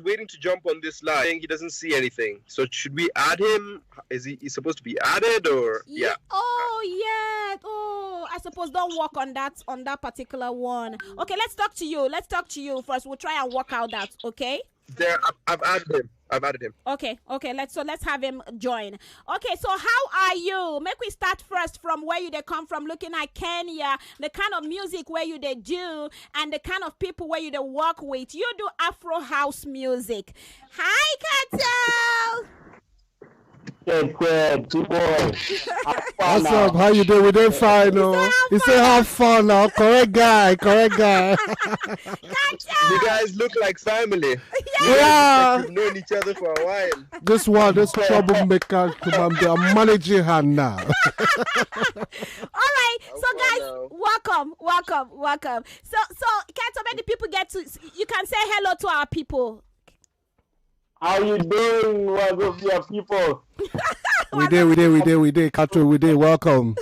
waiting to jump on this live. He doesn't see anything. So should we add him? Is he supposed to be added or yeah? Oh yeah. Oh, I suppose don't work on that particular one. Okay, let's talk to you. Let's talk to you first. We'll try and work out that. Okay. There, I've added him. Okay. Let's have him join. Okay, so how are you? Make we start first from where they come from. Looking at Kenya, the kind of music where they do, and the kind of people where they work with. You do Afro house music. Hi, Kato. CHECHE, What's up? How you doing? We doing fine, no? He said have fun now. Correct guy. You guys look like family. Yeah. Like you've known each other for a while. This troublemaker, I'm managing her now. All right, so guys, welcome. So Kato, many people you can say hello to our people. how you doing, Wazobia people? We did. Kato, we did. Welcome.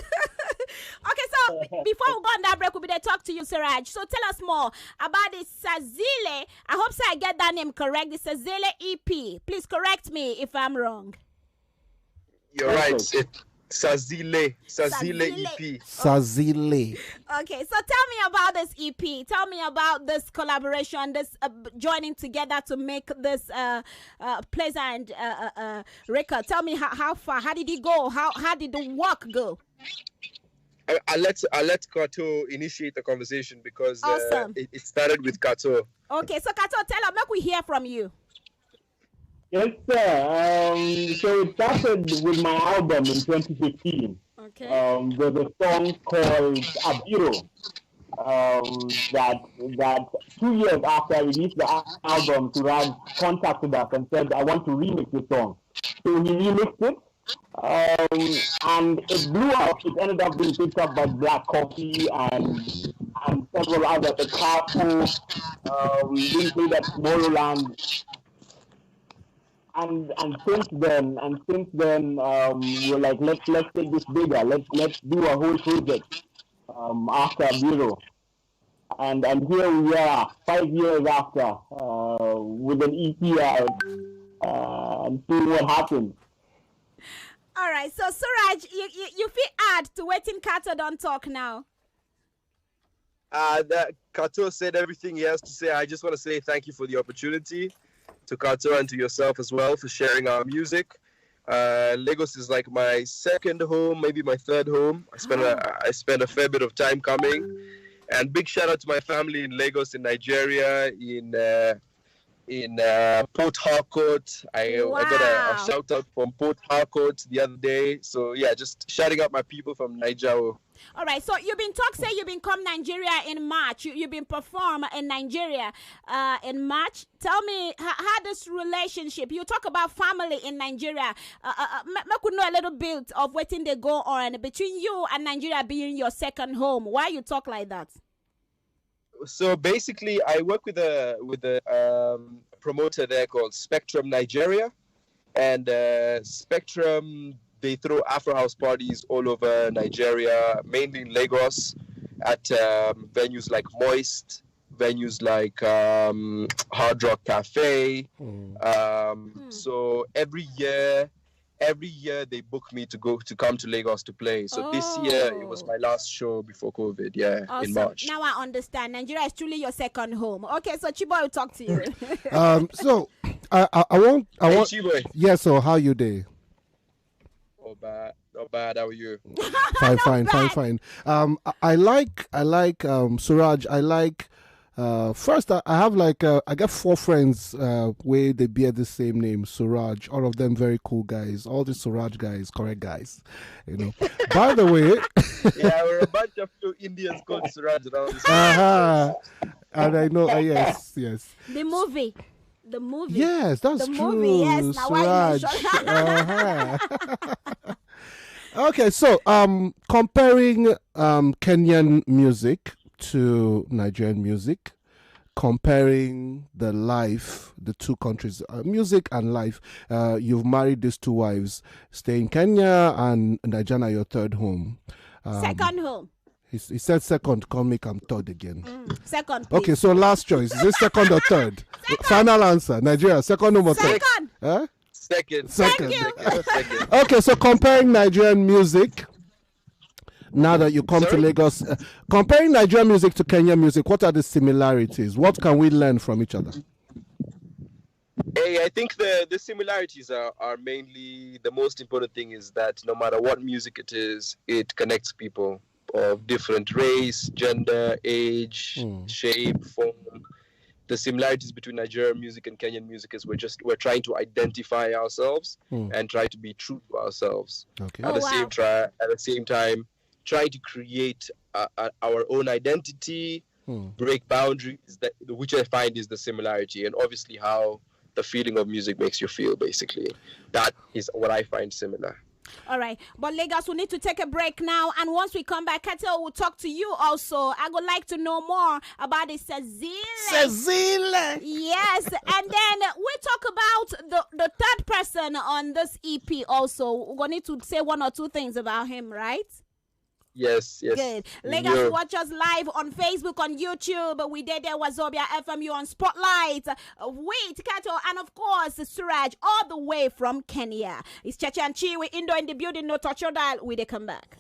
Okay, so before we go on that break, we'll be there talk to you, Suraj. So tell us more about the Sazile. I hope I get that name correct. The Sazile EP. Please correct me if I'm wrong. You're right. It's Sazile EP. Sazile. Okay, so tell me about this EP. Tell me about this collaboration, this joining together to make this pleasant record. Tell me how far, how did it go? How did the work go? I let Kato initiate the conversation because awesome. It started with Kato. Okay, so Kato, tell us, make we hear from you. Yes, sir. So it started with my album in 2015. Okay. There's a song called Abiro. That 2 years after I released the album, Suraj contacted us and said, I want to remix the song. So he remixed it. And it blew up. It ended up being picked up by Black Coffee and several others. The KATO, we didn't play that Tomorrowland. And since then, we're like, let's take this bigger. Let's do a whole project after Bureau. And here we are, 5 years after, with an EP out, and see what happens. All right, so Suraj, you feel add to waiting Kato don't talk now. That Kato said everything he has to say. I just want to say thank you for the opportunity to Kato and to yourself as well for sharing our music. Lagos is like my second home, maybe my third home. I spend a fair bit of time coming. And big shout out to my family in Lagos, in Nigeria, in Port Harcourt. I got a shout out from Port Harcourt the other day. So yeah, just shouting out my people from Nigeria. All right, so you've been come Nigeria in March. You've been perform in Nigeria in March. Tell me how this relationship. You talk about family in Nigeria. I could know a little bit of what they go on between you and Nigeria being your second home. Why you talk like that? So basically, I work with a promoter there called Spectrum Nigeria, and Spectrum, they throw Afro house parties all over Nigeria, mainly in Lagos, at venues like Moist, venues like Hard Rock Cafe. So every year they book me to come to Lagos to play. So this year it was my last show before COVID. Yeah, awesome. In March. Now I understand. Nigeria is truly your second home. Okay, so CHIBOI will talk to you. So I want. Hey, CHIBOI. Yeah. So how you day? Not bad. How are you? Fine. I like Suraj. I like. First, I have I got 4 friends where they bear the same name, Suraj. All of them very cool guys. All the Suraj guys, correct guys. You know. By the way, yeah, we're a bunch of Indians called Suraj around this. And I know, yes. The movie. Yes, that's the true. Movie, yes. Now Suraj. Okay, so comparing Kenyan music to Nigerian music, comparing the two countries, music and life. You've married these 2 wives, stay in Kenya, and Nigeria your third home. Second home. He said second, can't make him third again. Second, please. Okay, so last choice. Is it second or third? Final answer. Nigeria, second or third? Second. Huh? Second. Second. Second. Okay, so comparing Nigerian music, now that you come to Lagos, comparing Nigerian music to Kenyan music, what are the similarities? What can we learn from each other? Hey, I think the similarities are mainly, the most important thing is that no matter what music it is, it connects people of different race, gender, age, shape, form. The similarities between Nigerian music and Kenyan music is we're trying to identify ourselves and try to be true to ourselves. Okay. At the same time, trying to create our own identity, break boundaries, which I find is the similarity, and obviously how the feeling of music makes you feel, basically. That is what I find similar. All right, but Lagos, we need to take a break now, and once we come back, KATO will talk to you also. I would like to know more about the Cezile. Yes, and then we talk about the third person on this EP also. We're going to need to say one or two things about him, right? Yes. Good. Lagos, watch us live on Facebook, on YouTube. We did there Wazobia FMU on Spotlight with KATO and of course Suraj all the way from Kenya. It's CHECHE and Chi. We Indo in the building. No touch your dial. We they come back.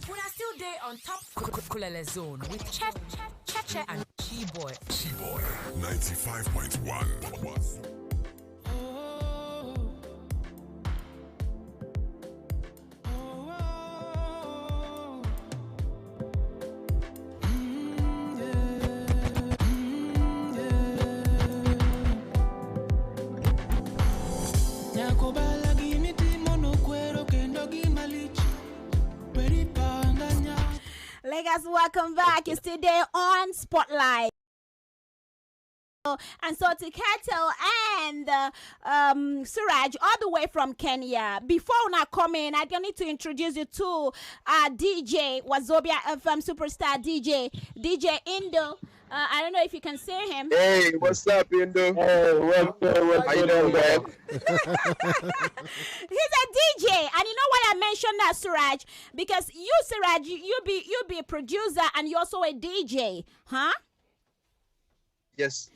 When I still day on top Kulele Zone with CHECHE and CHIBOI. CHIBOI 95.1. welcome back. It's today on Spotlight. And so to KATO and Suraj, all the way from Kenya. Before I come in, I need to introduce you to DJ Wazobia FM superstar DJ Indo. I don't know if you can see him. Hey, what's up, Indo? Hey, what's How you doing, man? He's a DJ, and you know why I mentioned that, Suraj? Because you, Suraj, you be a producer and you're also a DJ, huh? Yes,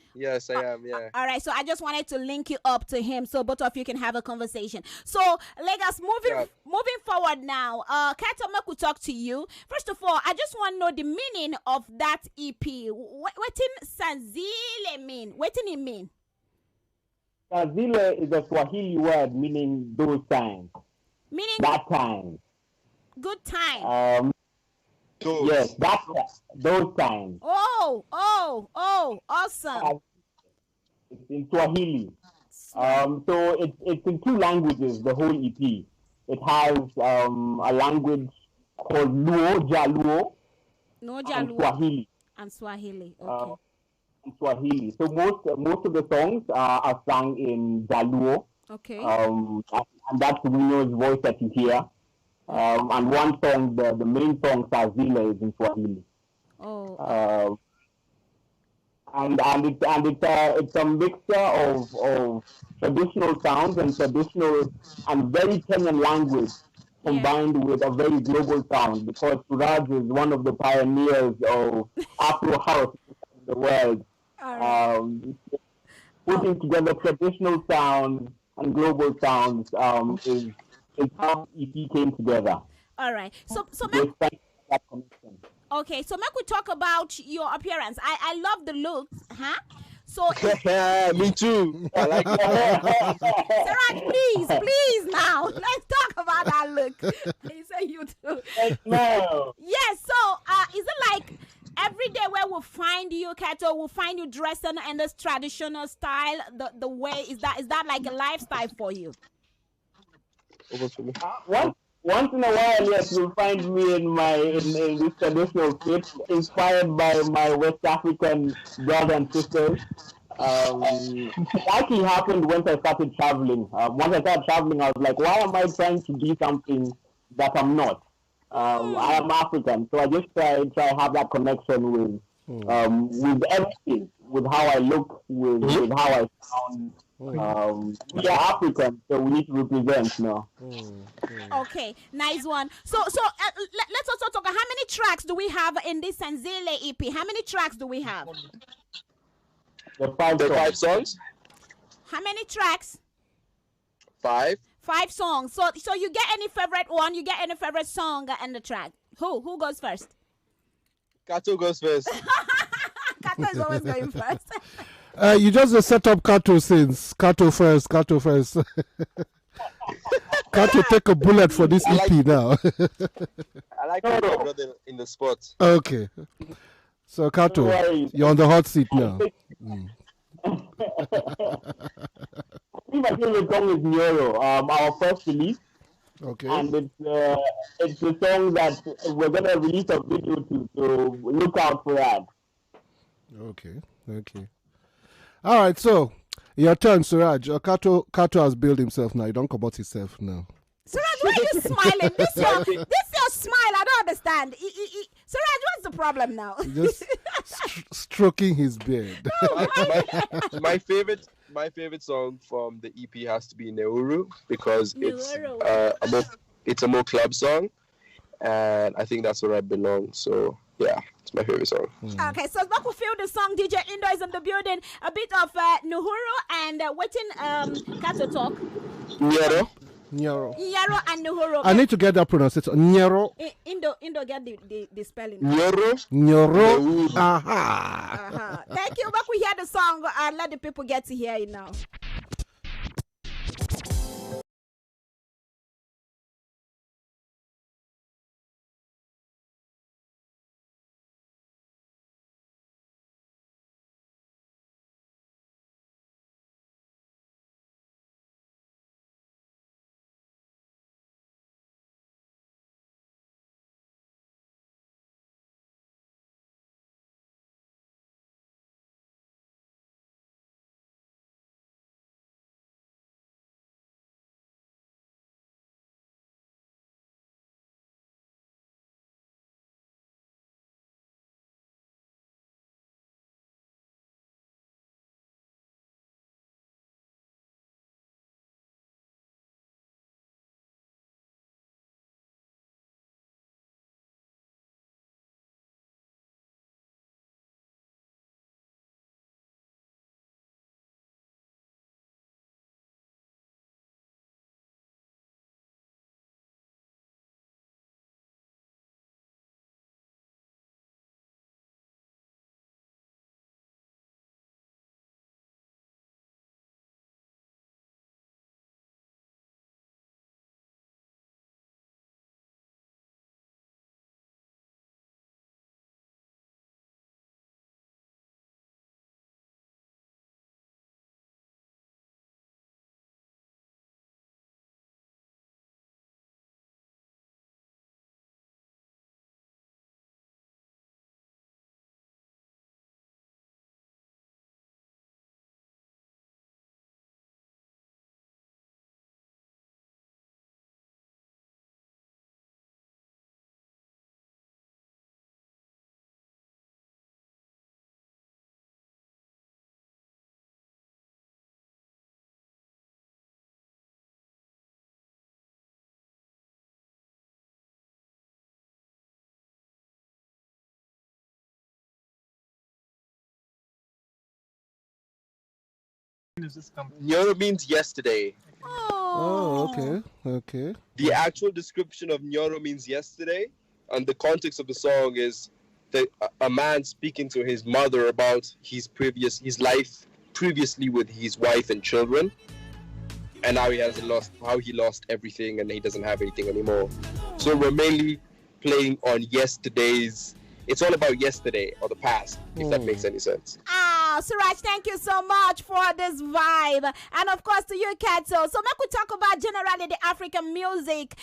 I am. Yeah. All right, so I just wanted to link you up to him so both of you can have a conversation. So, Legas, moving forward now, KATO, I could talk to you. First of all, I just want to know the meaning of that EP. What in Sanzile mean? What in it mean? Sanzile is a Swahili word meaning those times. Meaning that time. Good time. Yes, those times. Oh, awesome. It's in Swahili. So it's in two languages, the whole EP. It has a language called Luo, and Swahili. And Swahili, okay. Swahili. So most of the songs are sung in Jaluo. Okay. And that's Wino's voice that you hear. And one song, the main song, Sazila, is in Swahili. Oh. And it's a mixture of traditional sounds and traditional and very Kenyan language combined with a very global sound, because Suraj is one of the pioneers of Afro house in the world. Putting together traditional sounds and global sounds is how EP came together. All right. So okay, so Mac, we talk about your appearance. I love the looks, huh? So me too. I like it. Sarah, please now. Let's talk about that look. He said you too. No. Yes, so is it like every day where we'll find you, KATO, we'll find you dressing in this traditional style, the way is that like a lifestyle for you? Once in a while, yes, you'll find me in this traditional fit, inspired by my West African brothers and sisters. It actually happened once I started traveling. Once I started traveling, I was like, why am I trying to be something that I'm not? I am African, so I just try have that connection with everything, with how I look, with how I sound. We are African, so we need to represent now. Okay, nice one. So let's also talk. How many tracks do we have in this Sanzile EP? How many tracks do we have? The five songs. How many tracks? 5. 5 songs. So you get any favorite one? You get any favorite song in the track? Who goes first? KATO goes first. KATO is always going first. You just set up KATO since. KATO first. KATO, take a bullet for this EP now. I like to put my brother in the spot. Okay. So KATO, you're on the hot seat now. I think my favorite song is Nyoro, our first release. Okay. And it's the song that we're going to release a video to, so look out for that. Okay. All right, so your turn, Suraj. KATO has built himself now. You don't come about himself now. Suraj, why are you smiling? This your smile. I don't understand. Suraj, what's the problem now? Just stroking his beard. My favorite song from the EP has to be Neuru, because it's a more club song, and I think that's where I belong. So yeah, it's my favorite song. Okay, so back we feel the song. DJ Indo is in the building. A bit of Nuhuru and waiting KATO talk. Nyoro and Nuhuru. I need to get that pronunciation. Nyoro. Indo get the spelling. Nyoro. Aha. Thank you. Back we hear the song. Let the people get to hear it now. is this company? Nyoro means yesterday. Oh, okay, okay. The actual description of Nyoro means yesterday, and the context of the song is that a man speaking to his mother about his life previously with his wife and children, and how he lost everything and he doesn't have anything anymore. So we're mainly playing on yesterday's. It's all about yesterday or the past, if that makes any sense. Suraj, thank you so much for this vibe. And of course to you, Kato. So make we talk about generally the African music,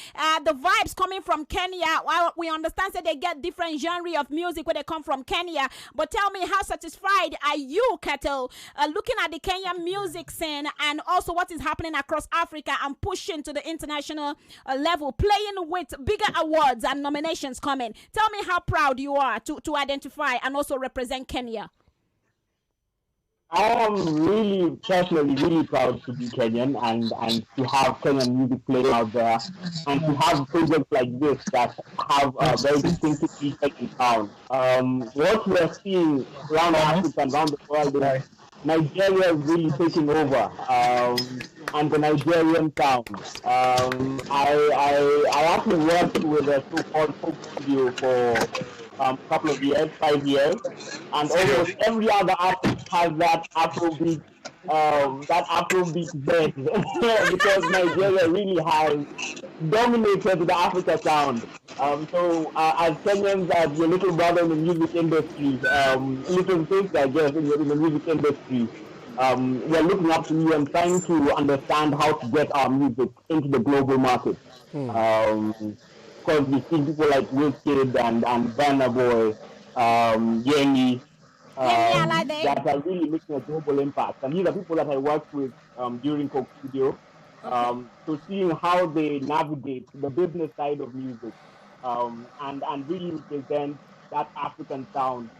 the vibes coming from Kenya. Well, we understand that they get different genre of music where they come from Kenya. But tell me, how satisfied are you, Kato, looking at the Kenyan music scene and also what is happening across Africa and pushing to the international level, playing with bigger awards and nominations coming. Tell me how proud you are to identify and also represent Kenya. I am really, personally, really proud to be Kenyan and to have Kenyan music playing out there and to have projects like this that have a very distinctive feature in town. What we're seeing around Africa and around the world is Nigeria is really taking over, and the Nigerian sound. I actually worked with a so-called folk studio for a couple of years, 5 years, and almost every other artist has that Afrobeat bed because Nigeria really has dominated the Africa sound. So as Kenyans, as your little brother in the music industry, little sister, I guess, in the music industry, we're looking up to you and trying to understand how to get our music into the global market. Because we see people like Wizkid and Burna Boy, Yemi, that are really making a global impact. And these are people that I worked with during Coke Studio. So seeing how they navigate the business side of music and really represent that African sound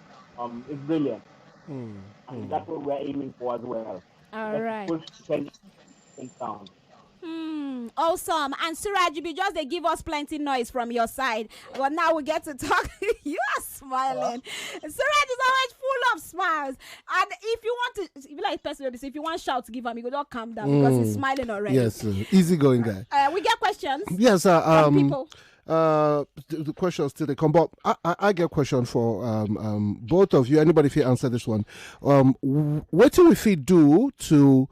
is brilliant. And that's what we're aiming for as well. All right. Push Kenyan sound. Awesome. And Suraj, you just they give us plenty noise from your side. But now we get to talk. You are smiling. Suraj is always full of smiles. And if you want to, if you like person, if you want shout to give him, you go don't calm down because he's smiling already. Yes, easy going guy. We get questions. Yes, from people. The questions still they come, but I get a question for both of you. Anybody if you answer this one, what do we do to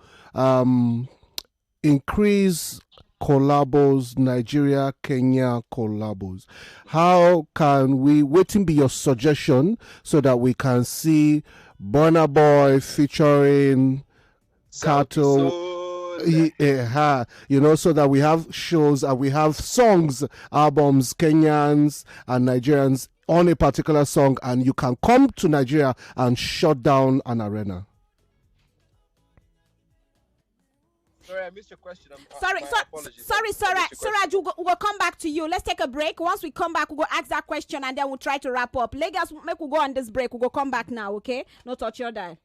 increase collabos, Nigeria, Kenya collabos? How can we, waiting be your suggestion so that we can see Burna Boy featuring KATO, you know, so that we have shows and we have songs, albums, Kenyans and Nigerians on a particular song, and you can come to Nigeria and shut down an arena. Sorry, I missed your question. Sorry, Suraj, we'll come back to you. Let's take a break. Once we come back, we'll go ask that question and then we'll try to wrap up. Lagos, we'll go on this break. We'll go come back now, okay? No touch your dial.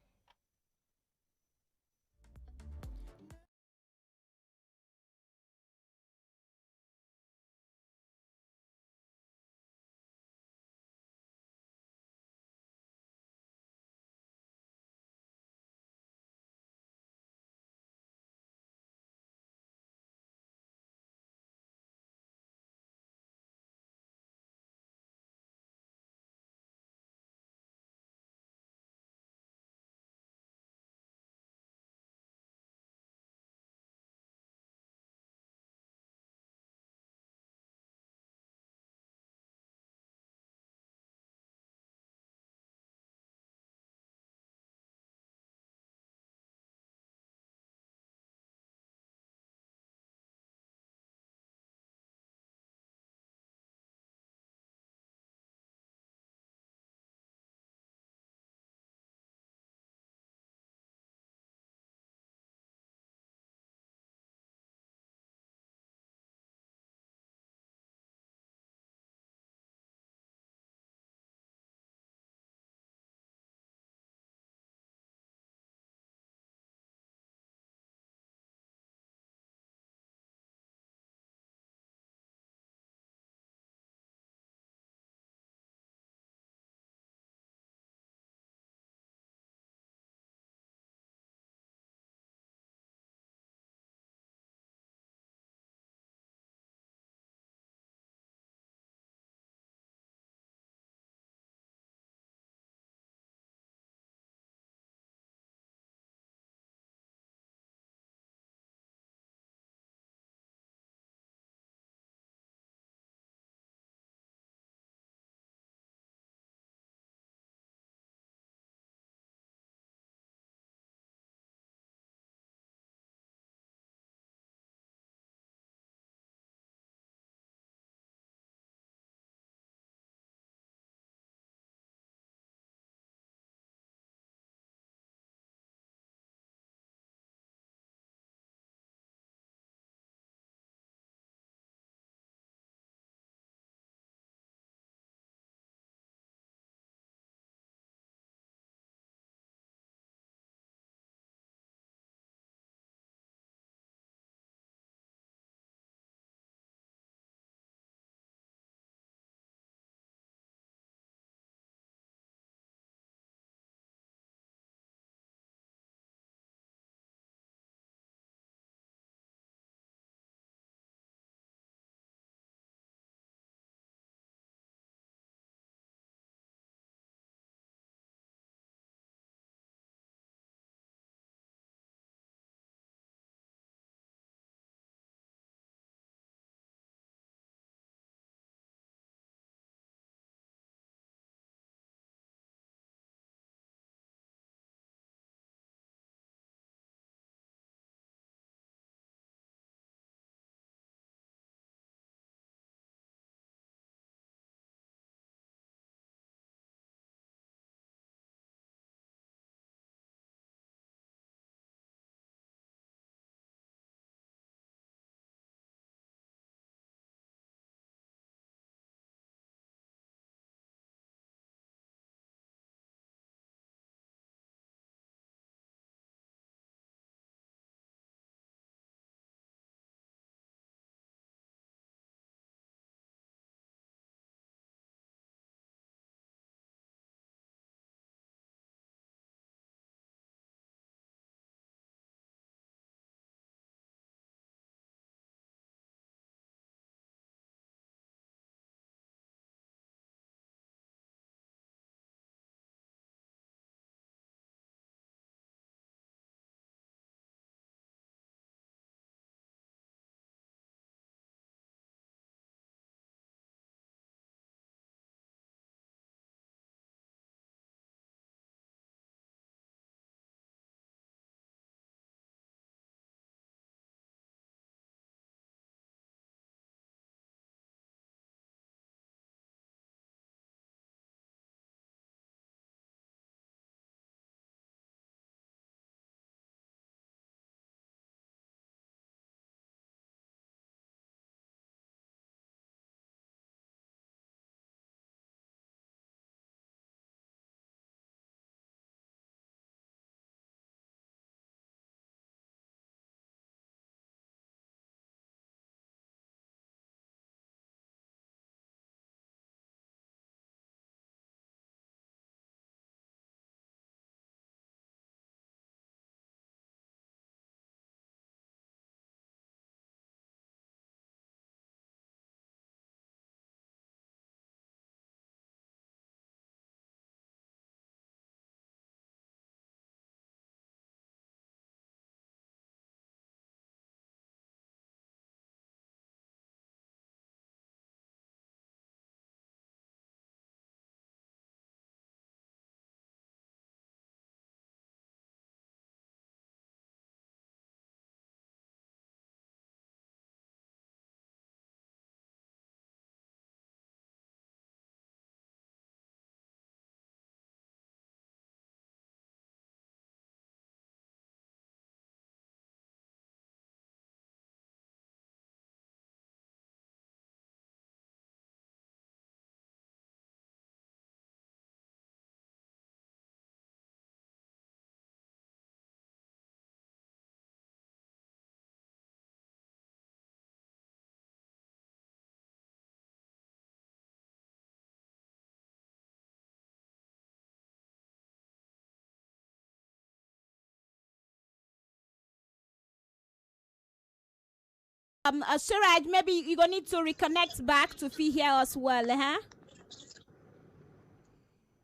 Suraj, maybe you're going to need to reconnect back to hear us well, huh?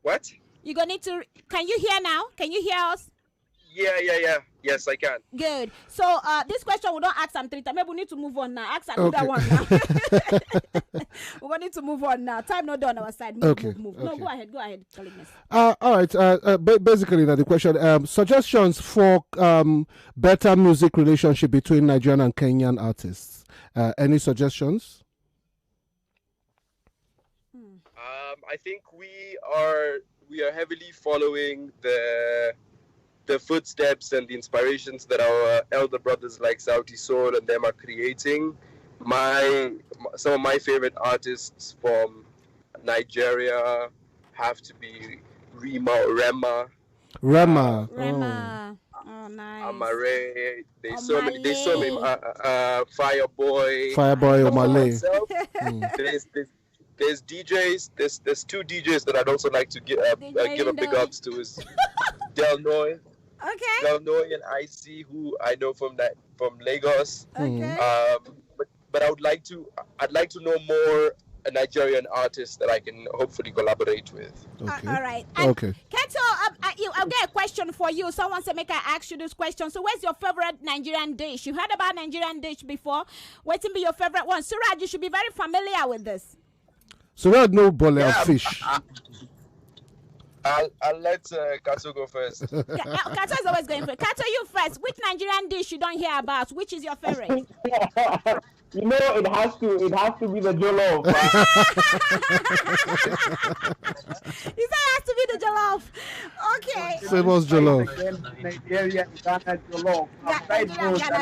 What? You're going to need to, can you hear now? Can you hear us? Yeah. Yes, I can. Good. So this question we don't ask them 3 times. Maybe we need to move on now. Ask another one now. We're going to need to move on now. Time not done on our side. Move. No, go ahead. All right. Basically, the question, suggestions for better music relationship between Nigerian and Kenyan artists. Any suggestions? I think we are heavily following the footsteps and the inspirations that our elder brothers like Sauti Soul and them are creating. Some of my favorite artists from Nigeria have to be Rema. Oh, nice. Amare. There's so many. Fireboy. Omale. There's DJs. There's 2 DJs that I'd also like to give a big ups to is Del Noy. Okay. Del Noy and IC, who I know from Lagos. Okay. But I'd like to know more Nigerian artists that I can hopefully collaborate with. Okay. All right. Okay. Kato, I'll get a question for you. Someone said make I ask you this question. So where's your favorite Nigerian dish? You heard about Nigerian dish before. What's be your favorite one? Suraj, you should be very familiar with this. Suraj no bole of fish. I'll let Kato go first. Kato is always going first. Kato, you first. Which Nigerian dish you don't hear about? Which is your favorite? You know, it has to be the jollof. You said it has to be the jollof. Okay. Famous jollof. Nigeria, Ghana jollof.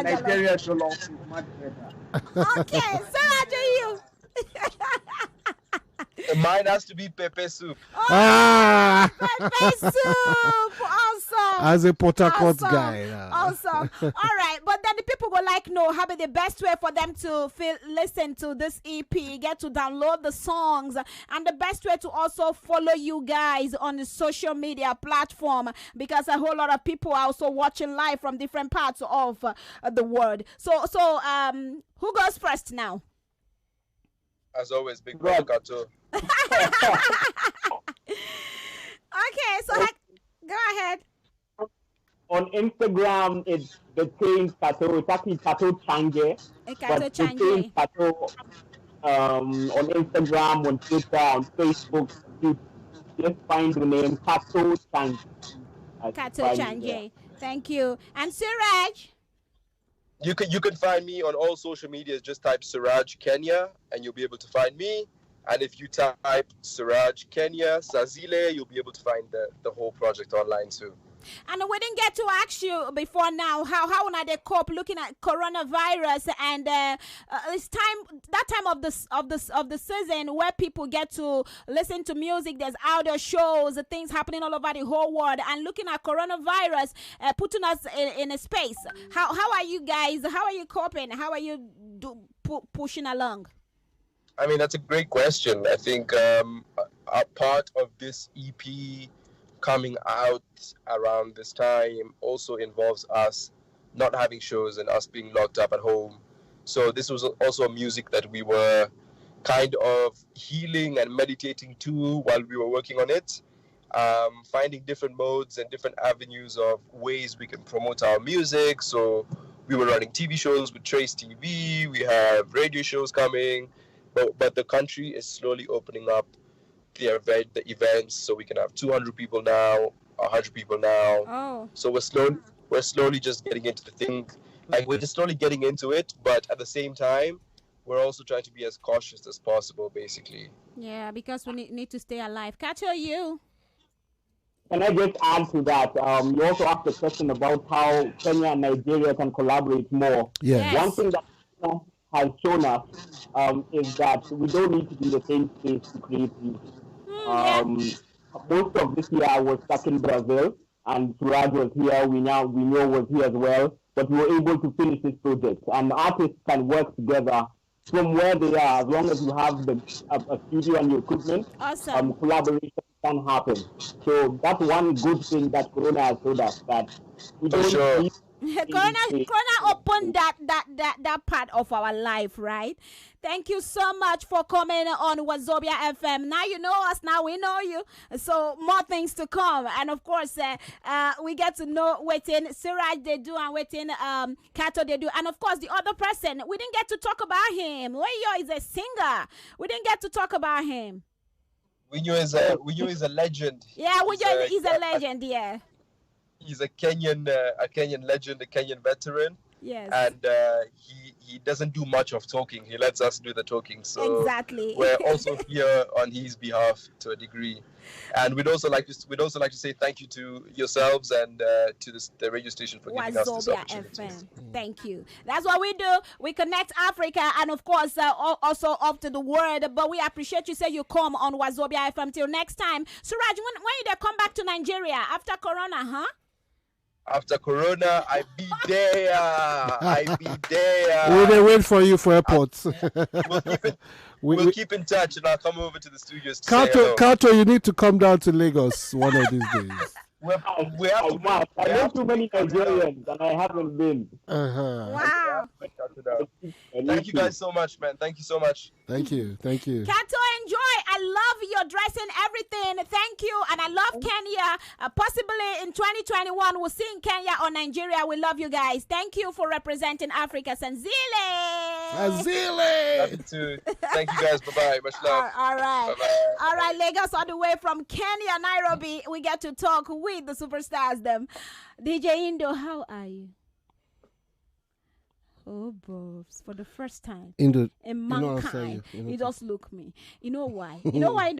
Nigeria jollof is much better. Okay, Sarah, do you? Mine has to be pepper soup. Oh, pepper soup. Awesome. As a Port Harcourt guy. Awesome. All right. But then the people will know how be the best way for them to listen to this EP, get to download the songs, and the best way to also follow you guys on the social media platform, because a whole lot of people are also watching live from different parts of the world. So who goes first now? As always, big brother Kato. Okay, so go ahead. On Instagram, it's the same Kato. It's actually Kato Change. Kato Change. Kato, on Instagram, on Twitter, on Facebook, you just find the name Kato Change. Kato Change. Thank you. And Suraj? You can find me on all social medias. Just type Suraj Kenya and you'll be able to find me. And if you type Suraj Kenya Sazile, you'll be able to find the whole project online too. And we didn't get to ask you before now how are they cope looking at coronavirus, and it's that time of the season where people get to listen to music. There's outdoor shows, things happening all over the whole world, and looking at coronavirus putting us in a space. How are you guys? How are you coping? How are you pushing along? I mean, that's a great question. I think a part of this EP coming out around this time also involves us not having shows and us being locked up at home. So this was also music that we were kind of healing and meditating to while we were working on it, finding different modes and different avenues of ways we can promote our music. So we were running TV shows with Trace TV, we have radio shows coming, but the country is slowly opening up the events, so we can have 200 people now, 100 people now. Oh. So we're slowly just getting into the thing. Like, we're just slowly getting into it, but at the same time, we're also trying to be as cautious as possible, basically. Yeah, because we need to stay alive. Kato, you? Can I just add to that? You also asked a question about how Kenya and Nigeria can collaborate more. Yeah. Yes. One thing that has shown us is that we don't need to be in the same space to create music. Most of this year I was stuck in Brazil, and Suraj was here. We know was here as well, but we were able to finish this project. And artists can work together from where they are, as long as you have a studio and your equipment. Awesome. Collaboration can happen. So that's one good thing that Corona has showed us, that we don't need Corona opened that part of our life, right? Thank you so much for coming on Wazobia FM. Now you know us, now we know you. So more things to come. And of course, we get to know what in Suraj they do and what in KATO they do. And of course, the other person, we didn't get to talk about him. Wayo is a singer. We didn't get to talk about him. Winyo is a legend. Yeah, Winyo is a legend, yeah. He's a Kenyan legend, a Kenyan veteran. Yes. And he doesn't do much of talking. He lets us do the talking. So exactly. We're also here on his behalf to a degree. And we'd also like to say thank you to yourselves and to the radio station for giving us this opportunity. FM. Thank you. That's what we do. We connect Africa and of course also up to the world. But we appreciate you say you come on Wazobia FM. Till next time. Suraj, when you come back to Nigeria after Corona, huh? After Corona, I be there. We'll they wait for you for airports. We'll keep in touch, and I'll come over to the studios to say hello. KATO, you need to come down to Lagos one of these days. We have to. I know too many Nigerians, and I haven't been. Wow. Thank you guys so much, man. Thank you so much. Thank you. KATO, enjoy. I love your dressing, everything. Thank you. And I love Kenya. Possibly in 2021, we'll see in Kenya or Nigeria. We love you guys. Thank you for representing Africa. Sanzile. Love you too. Thank you guys. Bye-bye. Much love. All right. Bye-bye. All right, Lagos all the way from Kenya, Nairobi. We get to talk with the superstars, them. DJ Indo, how are you? Oh, Bobs, for the first time in mankind, you just look me. You know why? You know why?